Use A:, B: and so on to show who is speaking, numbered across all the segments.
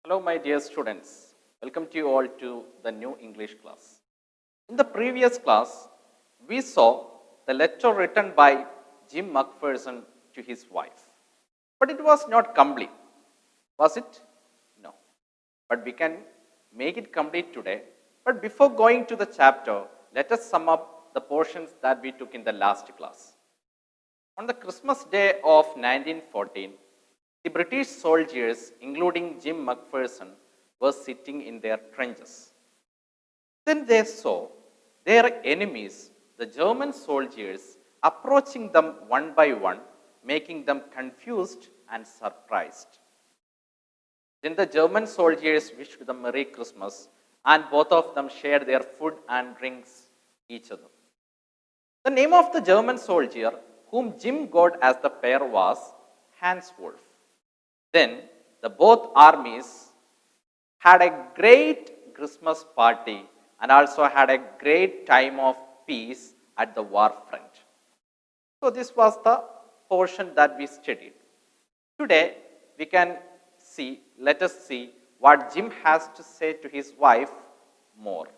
A: Hello, my dear students. Welcome to you all to the new English class. In the previous class, we saw the letter written by Jim McPherson to his wife. But it was not complete. Was it? No. But we can make it complete today. But before going to the chapter, let us sum up the portions that we took in the last class. On the Christmas day of 1914, the British soldiers, including Jim McPherson, were sitting in their trenches. Then they saw their enemies, the German soldiers, approaching them one by one, making them confused and surprised. Then the German soldiers wished them Merry Christmas, and both of them shared their food and drinks each other. The name of the German soldier whom Jim got as the pair was Hans Wolf. Then the both armies had a great Christmas party and also had a great time of peace at the war front. So this was the portion that we studied. Today let us see what Jim has to say to his wife more.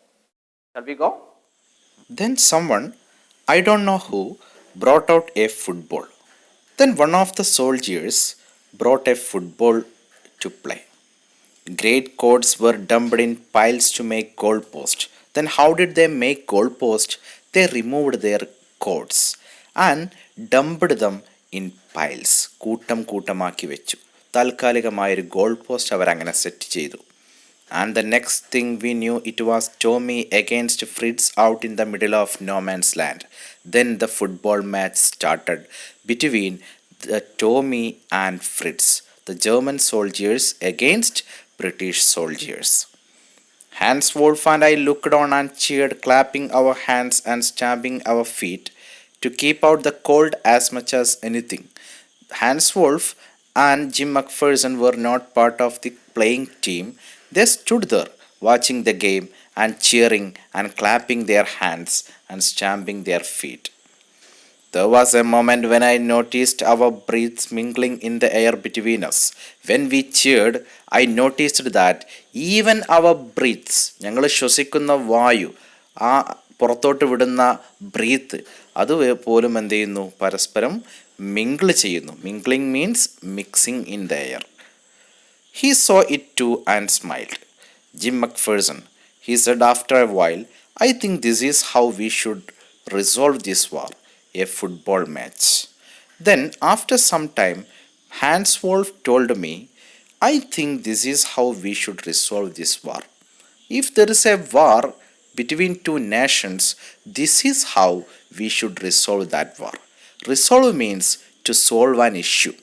A: Shall we go?
B: Then someone, I don't know who, brought out a football. Then one of the soldiers brought a football to play. Great cords were dumped in piles to make goalposts. Then how did they make goalposts? They removed their cords and dumped them in piles. കൂട്ടമാക്കി വെച്ചു. താൽക്കാലികമായൊരു goal post അവരങ്ങനെ set ചെയ്തു. And the next thing we knew, it was Tommy against Fritz out in the middle of no man's land. Then the football match started between the Tommy and Fritz, the German soldiers against British soldiers. Hans Wolf and I looked on and cheered, clapping our hands and stamping our feet to keep out the cold as much as anything. Hans Wolf and Jim McPherson were not part of the playing team. They stood there watching the game and cheering and clapping their hands and stamping their feet. There was a moment when I noticed our breaths mingling in the air between us. When we cheered, I noticed that even our breaths, ഞങ്ങൾ ശ്വസിക്കുന്ന വായു, ആ പുറത്തോട്ട് വിടുന്ന breath, അത് പോലും എന്ത് ചെയ്യുന്നു, പരസ്പരം മിങ്കിൾ ചെയ്യുന്നു. Mingling means mixing in the air. He saw it too and smiled. Jim McPherson, he said after a while, I think this is how we should resolve this war, a football match. Then, after some time, Hans Wolf told me, I think this is how we should resolve this war. If there is a war between two nations, this is how we should resolve that war. Resolve means to solve an issue.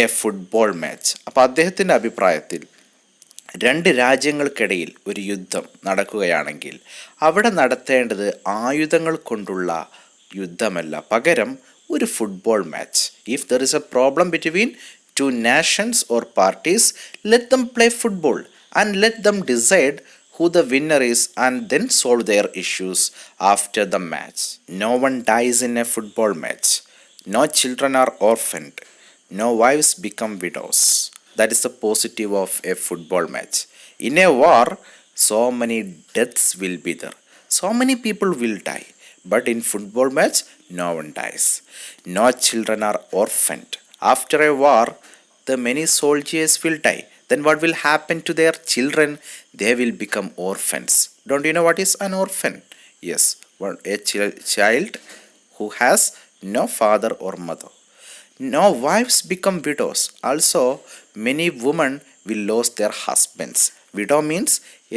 B: A football match. അപ്പോൾ അദ്ദേഹത്തിൻ്റെ അഭിപ്രായത്തിൽ രണ്ട് രാജ്യങ്ങൾക്കിടയിൽ ഒരു യുദ്ധം നടക്കുകയാണെങ്കിൽ അവിടെ നടത്തേണ്ടത് ആയുധങ്ങൾ കൊണ്ടുള്ള യുദ്ധമല്ല, പകരം ഒരു football match. If there is A problem between two nations or parties, let them play football and let them decide who the winner is and then solve their issues after the match. No one dies in a football match. No children are orphaned. No wives become widows. That is the positive of a football match. In a war, so many deaths will be there. So many people will die. But in football match, no one dies. No children are orphaned. After a war, the many soldiers will die. Then what will happen to their children? They will become orphans. Don't you know what is an orphan? Yes, a child who has no father or mother. No wives become widows. Also, many women will lose their husbands. Widow means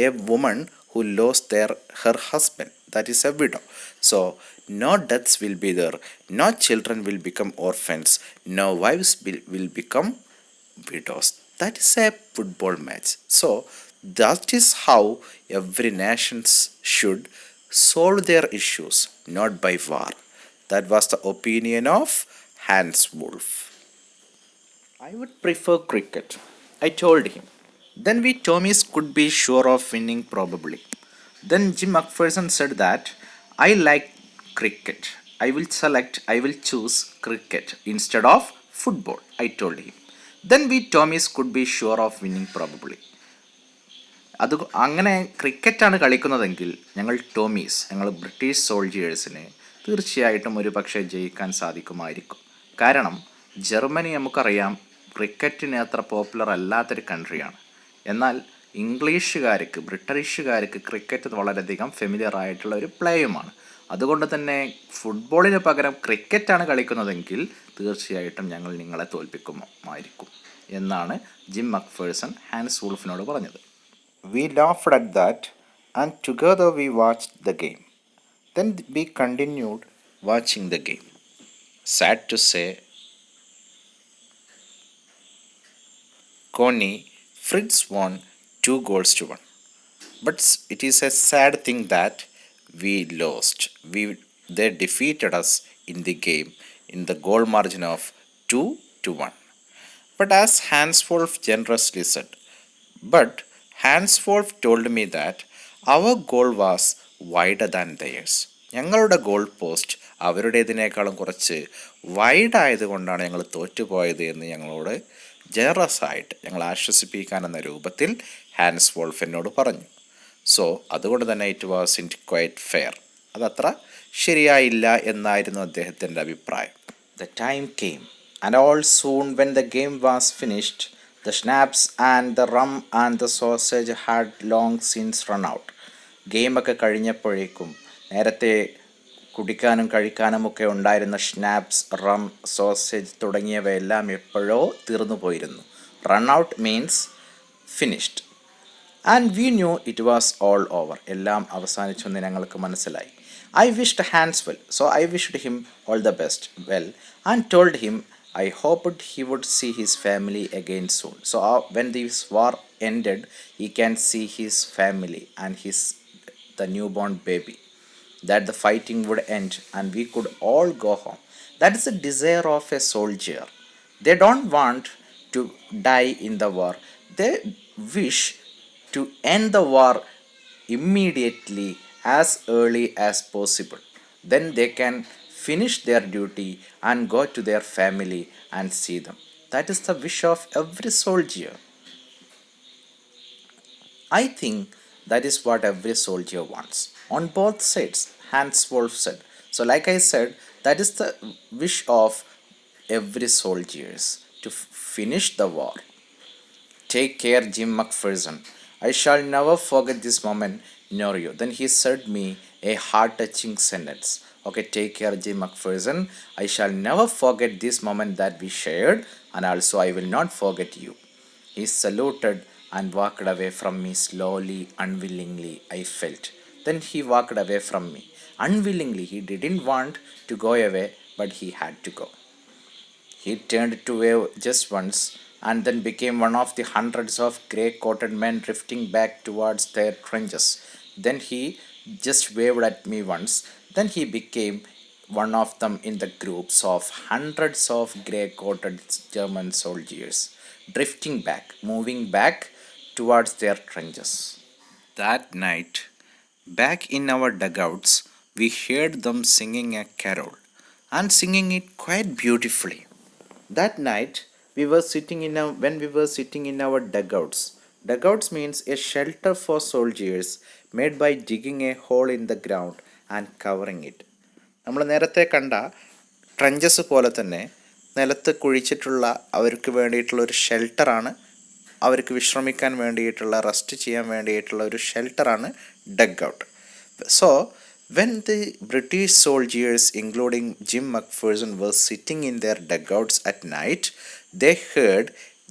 B: a woman who lost her husband. That is a widow. So, no deaths will be there. No children will become orphans. No wives will become widows. That is a football match. So, that is how every nation should solve their issues, not by war. That was the opinion of Hans Wolf. I would prefer cricket, I told him. Then we Tommies could be sure of winning probably. Then Jim McPherson said that I like cricket. I will choose cricket instead of football, I told him. then we Tommys could be sure of winning probably. അത് അങ്ങനെ ക്രിക്കറ്റാണ് കളിക്കുന്നതെങ്കിൽ ഞങ്ങൾ British സോൾജിയേഴ്സിന് തീർച്ചയായിട്ടും ഒരു പക്ഷേ ജയിക്കാൻ സാധിക്കുമായിരിക്കും. കാരണം Germany നമുക്കറിയാം ക്രിക്കറ്റിന് അത്ര പോപ്പുലർ അല്ലാത്തൊരു കൺട്രിയാണ്. എന്നാൽ ബ്രിട്ടീഷുകാർക്ക് ക്രിക്കറ്റ് വളരെയധികം ഫെമിലിയർ ആയിട്ടുള്ള ഒരു പ്ലേയുമാണ്. അതുകൊണ്ട് തന്നെ ഫുട്ബോളിന് പകരം ക്രിക്കറ്റാണ് കളിക്കുന്നതെങ്കിൽ തീർച്ചയായിട്ടും ഞങ്ങൾ നിങ്ങളെ തോൽപ്പിക്കുമായിരിക്കും എന്നാണ് ജിം മക്ഫേഴ്സൺ ഹാൻസ് വൂൾഫിനോട് പറഞ്ഞത്. We laughed at that and together we watched the game. Then we continued watching the game. Sad to say, Connie, Fritz won 2-1. But it is a sad thing that we lost. They defeated us in the game in the goal margin of 2-1. But as Hans Wolf generously said, but Hans Wolf told me that our goal was wider than theirs. ഞങ്ങളുടെ goal post അവരുടേതിനേക്കാളും കുറച്ച് wide ആയതുകൊണ്ടാണ് ഞങ്ങൾ തോറ്റുപോയത് എന്ന് ഞങ്ങളോട് generous ആയിട്ട് ഞങ്ങൾ ആശ്വസിപ്പിക്കാൻ എന്ന രൂപത്തിൽ ഹാൻസ് വോൾഫ് എന്നോട് പറഞ്ഞു. സോ അതുകൊണ്ട് തന്നെ it was in quite fair. അതത്ര ശരിയായില്ല എന്നായിരുന്നു അദ്ദേഹത്തിൻ്റെ അഭിപ്രായം. The time came and all soon when the game was finished. The schnapps and the rum and the sausage had long since run out. ഗെയിമൊക്കെ കഴിഞ്ഞപ്പോഴേക്കും നേരത്തെ കുടിക്കാനും കഴിക്കാനുമൊക്കെ ഉണ്ടായിരുന്ന ഷ്നാപ്സ്, റം, സോസേജ് തുടങ്ങിയവയെല്ലാം എപ്പോഴോ തീർന്നു പോയിരുന്നു. Run out means finished. And we new it was all over. എല്ലാം അവസാനിച്ചു എന്ന് ഞങ്ങൾക്ക് മനസ്സിലായി. I wished Hans well, so I wished him all the best well and told him I hoped he would see his family again soon. So when this war ended, he can see his family and the newborn baby. That the fighting would end and we could all go home. That is the desire of a soldier. They don't want to die in the war. They wish to end the war immediately as early as possible. Then they can finish their duty and go to their family and see them. That is the wish of every soldier. I think that is what every soldier wants. On both sides, Hans Wolf said. So like I said, that is the wish of every soldiers to finish the war. Take care, Jim McPherson. I shall never forget this moment nor you. Then he said me a heart-touching sentence. Okay, take care, Jim McPherson. I shall never forget this moment that we shared, and also I will not forget you. He saluted and walked away from me slowly, unwillingly, I felt. Then he walked away from me. Unwillingly, he didn't want to go away, but he had to go. He turned to wave just once and then became one of the hundreds of grey-coated men drifting back towards their trenches. Then he just waved at me once. Then he became one of them in the groups of hundreds of grey-coated German soldiers, drifting back, moving back towards their trenches. That night, back in our dugouts, we heard them singing a carol, and singing it quite beautifully. That night, when we were sitting in our dugouts. Dugouts means a shelter for soldiers made by digging a hole in the ground and covering it. നമ്മൾ നേരത്തെ കണ്ട trenches പോലെ തന്നെ നിലത്ത് കുഴിച്ചിട്ടുള്ള അവർക്ക് വേണ്ടിയിട്ടുള്ള ഒരു ഷെൽട്ടറാണ്, അവർക്ക് വിശ്രമിക്കാൻ വേണ്ടിയിട്ടുള്ള, റെസ്റ്റ് ചെയ്യാൻ വേണ്ടിയിട്ടുള്ള ഒരു ഷെൽട്ടറാണ് dugout. So when the British soldiers, including Jim McPherson, were sitting in their dugouts at night, they heard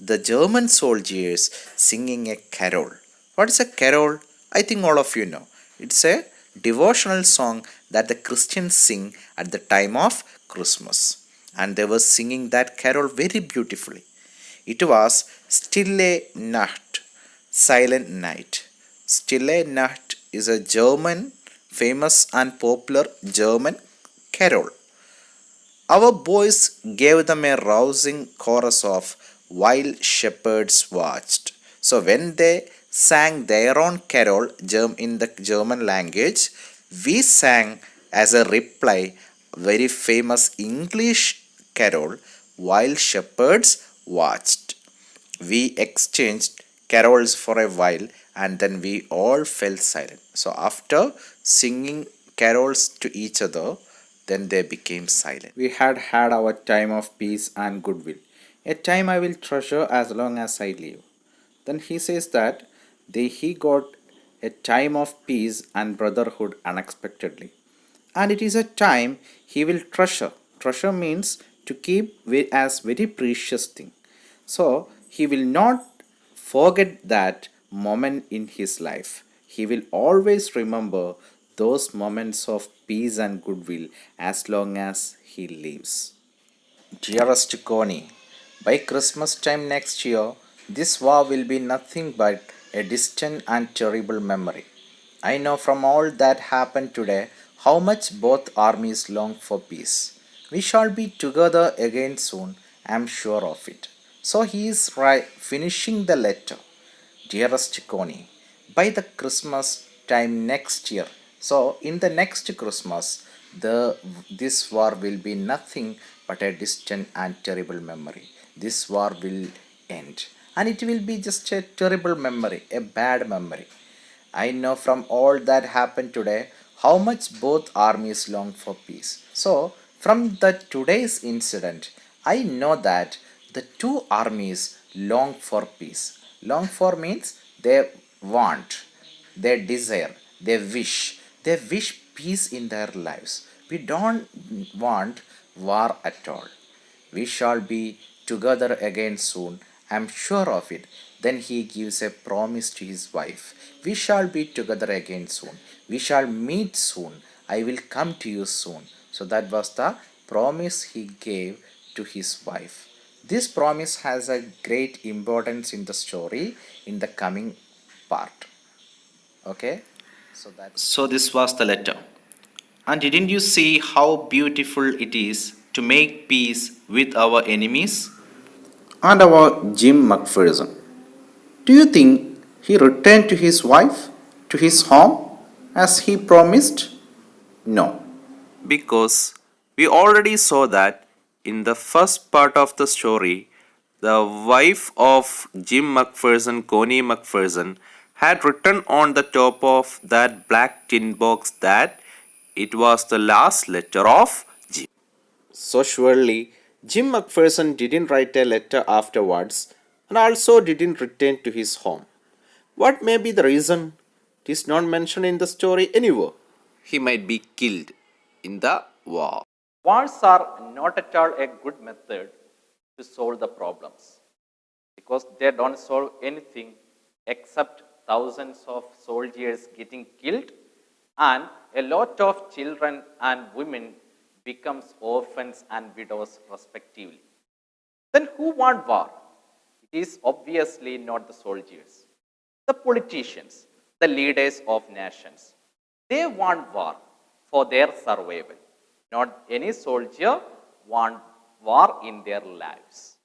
B: the German soldiers singing a carol. What is a carol? I think all of you know. It's a devotional song that the Christians sing at the time of Christmas. And they were singing that carol very beautifully. It was Stille Nacht, Silent Night. Stille Nacht is a famous and popular German carol. Our boys gave them a rousing chorus of While Shepherds Watched. So when they sang their own carol in the German language, we sang as a reply very famous English carol While Shepherds Watched. we exchanged carols for a while and then we all fell silent. So after singing carols to each other, then they became silent. We had had our time of peace and goodwill, a time I will treasure as long as I live. Then he says that he got a time of peace and brotherhood unexpectedly. And it is a time he will treasure. Treasure means to keep as very precious thing. So he will not forget that moment in his life. He will always remember those moments of peace and goodwill as long as he lives. Dearest Connie, by Christmas time next year, this war will be nothing but a distant and terrible memory. I know from all that happened today how much both armies long for peace. We shall be together again soon, I am sure of it. So he is finishing the letter. Dearest Connie, by the Christmas time next year. So in the next Christmas, this war will be nothing but a distant and terrible memory. This war will end, and it will be just a terrible memory, a bad memory. I know from all that happened today how much both armies long for peace. So, from the today's incident, I know that the two armies long for peace. Long for means they want, they desire, they wish peace in their lives. We don't want war at all. We shall be together again soon, I am sure of it. Then he gives a promise to his wife. We shall be together again soon. We shall meet soon. I will come to you soon. So that was the promise he gave to his wife. This promise has a great importance in the story in the coming part. Okay? So this was the letter. And didn't you see how beautiful it is to make peace with our enemies? And our Jim McPherson. Do you think he returned to his wife, to his home, as he promised? No, because we already saw that in the first part of the story, the wife of Jim McPherson, Connie McPherson, had written on the top of that black tin box that it was the last letter of Jim. So surely Jim McPherson didn't write a letter afterwards and also didn't return to his home. What may be the reason? It is not mentioned in the story anywhere. He might be killed in the war.
A: Wars are not at all a good method to solve the problems because they don't solve anything except thousands of soldiers getting killed and a lot of children and women becomes orphans and widows respectively. Then who want war? It is obviously not the soldiers. The politicians, the leaders of nations. They want war for their survival. Not any soldier want war in their lives.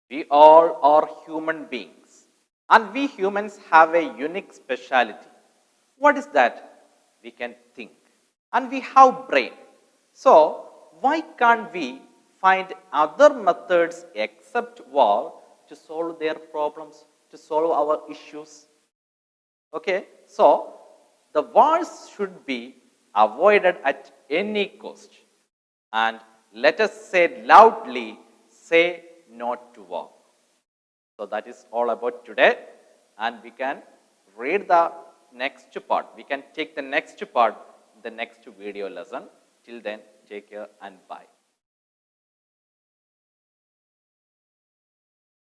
A: We all are human beings and we humans have a unique speciality. What is that? We can think and we have brain. So why can't we find other methods except war to solve their problems, to solve our issues? Okay, so the wars should be avoided at any cost. And let us say loudly, say no to war. So that is all about today. And we can read the next part. We can take the next part in the next video lesson. Till then, take care and bye.